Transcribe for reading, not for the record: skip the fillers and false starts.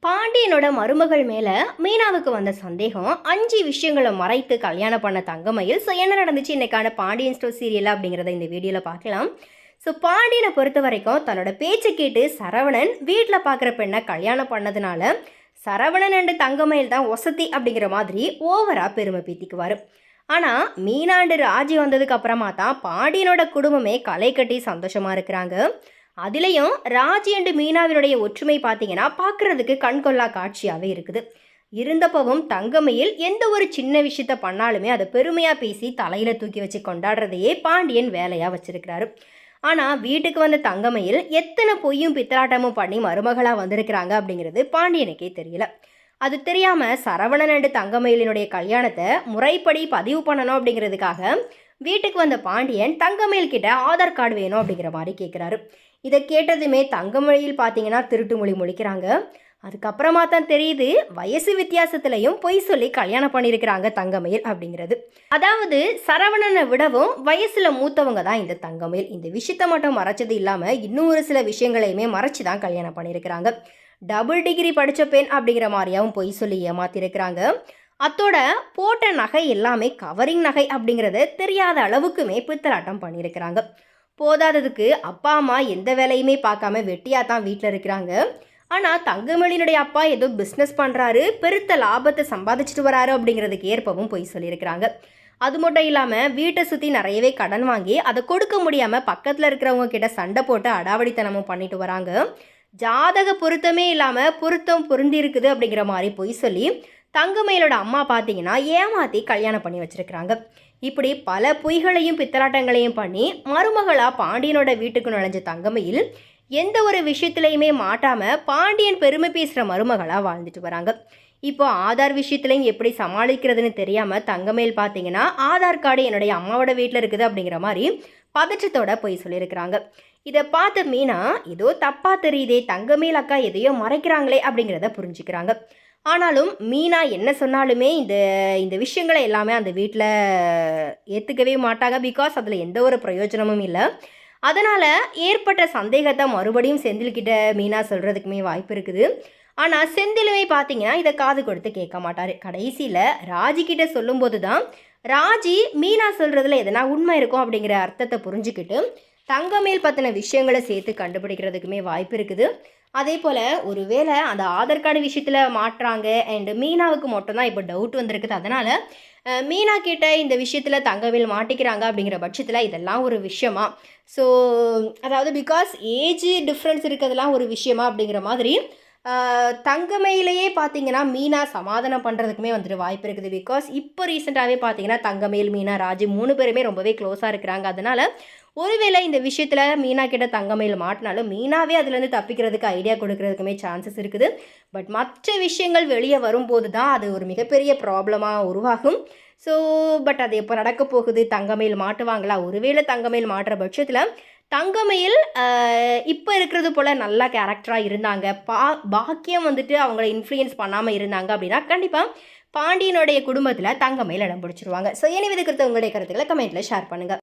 பாண்டியனோட மருமகள் மேல மீனாவுக்கு வந்த சந்தேகம் 5 விஷயங்களை மறைத்து கல்யாணம் பண்ண தங்கமயில். ஸோ என்ன நடந்துச்சு இன்னைக்கான பாண்டியன் ஸ்டோர் சீரியல் அப்படிங்கிறத இந்த வீடியோவில் பார்க்கலாம். ஸோ பாண்டியனை பொறுத்த வரைக்கும் தன்னோட பேச்சை கேட்டு சரவணன் வீட்டில் பார்க்குற பெண்ணை கல்யாணம் பண்ணதுனால சரவணன் அண்டு தங்கமயில் தான் வசதி அப்படிங்கிற மாதிரி ஓவராக பெருமை பீத்திக்குவார். ஆனால் மீனாண்டு ராஜி வந்ததுக்கு அப்புறமா தான் பாண்டியனோட குடும்பமே களை கட்டி சந்தோஷமாக இருக்கிறாங்க. அதுலேயும் ராஜி அண்டு மீனாவினுடைய ஒற்றுமை பார்த்தீங்கன்னா பார்க்குறதுக்கு கண்கொள்ளா காட்சியாகவே இருக்குது. இருந்தப்பவும் தங்கமயில் எந்த ஒரு சின்ன விஷயத்த பண்ணாலுமே அதை பெருமையாக பேசி தலையில் தூக்கி வச்சு கொண்டாடுறதையே பாண்டியன் வேலையாக வச்சிருக்கிறாரு. ஆனால் வீட்டுக்கு வந்த தங்கமயில் எத்தனை பொய்யும் பித்தலாட்டமும் பண்ணி மருமகளாக வந்திருக்கிறாங்க அப்படிங்கிறது பாண்டியனுக்கே தெரியல. அது தெரியாமல் சரவணன் அண்டு தங்கமயிலினுடைய கல்யாணத்தை முறைப்படி பதிவு பண்ணணும் அப்படிங்கிறதுக்காக வீட்டுக்கு வந்த பாண்டியன் தங்கமயில் கிட்ட ஆதார் கார்டு வேணும் அப்படிங்கிற மாதிரி கேட்குறாரு. இதை கேட்டதுமே தங்கமயில் பார்த்தீங்கன்னா திருட்டு மொழி முழிக்கிறாங்க. அதுக்கப்புறமா தான் தெரியுது வயசு வித்தியாசத்துலையும் பொய் சொல்லி கல்யாணம் பண்ணியிருக்கிறாங்க தங்கமயில் அப்படிங்கிறது. அதாவது சரவணனை விடவும் வயசுல மூத்தவங்க தான் இந்த தங்கமயில். இந்த விஷயத்த மட்டும் மறைச்சது இல்லாமல் இன்னும் ஒரு சில விஷயங்களையுமே மறைச்சி தான் கல்யாணம் பண்ணியிருக்கிறாங்க. டபுள் டிகிரி படித்த பெண் அப்படிங்கிற மாதிரியாவும் பொய் சொல்லி ஏமாத்திருக்கிறாங்க. அத்தோட போட்ட நகை எல்லாமே கவரிங் நகை அப்படிங்கிறது தெரியாத அளவுக்குமே பித்தலாட்டம் பண்ணியிருக்கிறாங்க. போதாததுக்கு அப்பா அம்மா எந்த வேலையுமே பார்க்காம வெட்டியாக தான் வீட்டில் இருக்கிறாங்க. ஆனால் தங்கமயிலினுடைய அப்பா ஏதோ பிஸ்னஸ் பண்ணுறாரு, பெருத்த லாபத்தை சம்பாதிச்சுட்டு வராரு அப்படிங்கிறதுக்கு ஏற்பவும் பொய் சொல்லியிருக்கிறாங்க. அது மட்டும் இல்லாமல் வீட்டை சுற்றி நிறையவே கடன் வாங்கி அதை கொடுக்க முடியாமல் பக்கத்தில் இருக்கிறவங்க கிட்ட சண்டை போட்டு அடாவடித்தனமும் பண்ணிட்டு வராங்க. ஜாதக பொருத்தமே இல்லாமல் பொருத்தம் பொருந்தி இருக்குது அப்படிங்கிற மாதிரி பொய் சொல்லி தங்கமயிலோட அம்மா பார்த்தீங்கன்னா ஏமாற்றி கல்யாணம் பண்ணி வச்சுருக்கிறாங்க. இப்படி பல பொய்களையும் பித்தலாட்டங்களையும் பண்ணி மருமகளாக பாண்டியனோட வீட்டுக்கு நுழைஞ்ச தங்கமயில் எந்த ஒரு விஷயத்துலையுமே மாட்டாமல் பாண்டியன் பெருமை பேசுகிற மருமகளாக வாழ்ந்துட்டு வராங்க. இப்போ ஆதார் விஷயத்துலையும் எப்படி சமாளிக்கிறதுன்னு தெரியாமல் தங்கமயில் பார்த்தீங்கன்னா ஆதார் கார்டு என்னுடைய அம்மாவோட வீட்டில் இருக்குது அப்படிங்கிற மாதிரி பதற்றத்தோட போய் சொல்லியிருக்கிறாங்க. இதை பார்த்த மீனா ஏதோ தப்பாக தெரியுதே, தங்கமயில் அக்கா எதையோ மறைக்கிறாங்களே அப்படிங்கிறத புரிஞ்சுக்கிறாங்க. ஆனாலும் மீனா என்ன சொன்னாலுமே இந்த விஷயங்களை எல்லாமே அந்த வீட்டில் ஏற்றுக்கவே மாட்டாங்க. பிகாஸ் அதில் எந்த ஒரு பிரயோஜனமும் இல்லை. அதனால் ஏற்பட்ட சந்தேகத்தை மறுபடியும் செந்தில்கிட்ட மீனா சொல்கிறதுக்குமே வாய்ப்பு இருக்குது. ஆனால் செந்திலுமே பார்த்தீங்கன்னா இதை காது கொடுத்து கேட்க மாட்டார். கடைசியில் ராஜிக்கிட்ட சொல்லும்போது தான் ராஜி மீனா சொல்கிறதுல எதனா உண்மை இருக்கும் அப்படிங்கிற அர்த்தத்தை புரிஞ்சுக்கிட்டு தங்கமேல் பற்றின விஷயங்களை சேர்த்து கண்டுபிடிக்கிறதுக்குமே வாய்ப்பு இருக்குது. அதே போல் ஒருவேளை அந்த ஆதார் கார்டு விஷயத்தில் மாட்டுறாங்க அண்டு மீனாவுக்கு மட்டும்தான் இப்போ டவுட் வந்திருக்குது. அதனால் மீனா கிட்ட இந்த விஷயத்தில் தங்கமேல் மாட்டிக்கிறாங்க அப்படிங்கிற பட்சத்தில் இதெல்லாம் ஒரு விஷயமா, ஸோ அதாவது பிகாஸ் ஏஜ் டிஃப்ரென்ஸ் இருக்கிறதுலாம் ஒரு விஷயமா அப்படிங்கிற மாதிரி தங்கமயிலையே பார்த்தீங்கன்னா மீனா சமாதானம் பண்ணுறதுக்குமே வந்துட்டு வாய்ப்பு இருக்குது. பிகாஸ் இப்போ ரீசெண்டாகவே பார்த்தீங்கன்னா தங்கமயில் மீனா ராஜி 3 பேருமே ரொம்பவே க்ளோஸாக இருக்கிறாங்க. அதனால் ஒருவேளை இந்த விஷயத்தில் மீனா கிட்ட தங்கமயில் மாட்டினாலும் மீனாவே அதுலேருந்து தப்பிக்கிறதுக்கு ஐடியா கொடுக்கறதுக்குமே சான்சஸ் இருக்குது. பட் மற்ற விஷயங்கள் வெளியே வரும்போது தான் அது ஒரு மிகப்பெரிய ப்ராப்ளமாக உருவாகும். ஸோ பட் அது எப்போ நடக்க போகுது, தங்கமயில் மாட்டுவாங்களா? ஒருவேளை தங்கமயில் மாட்டுற பட்சத்தில் தங்கமயில் இப்போ இருக்கிறது போல் நல்ல கேரக்டராக இருந்தாங்க, பாக்கியம் வந்துட்டு அவங்கள இன்ஃப்ளூயன்ஸ் பண்ணாமல் இருந்தாங்க அப்படின்னா கண்டிப்பாக பாண்டியனுடைய குடும்பத்தில் தங்கமயில் இடம் பிடிச்சிருவாங்க. ஸோ எனவே இது குறித்து உங்களுடைய கருத்துக்களை கமெண்ட்டில் ஷேர் பண்ணுங்கள்.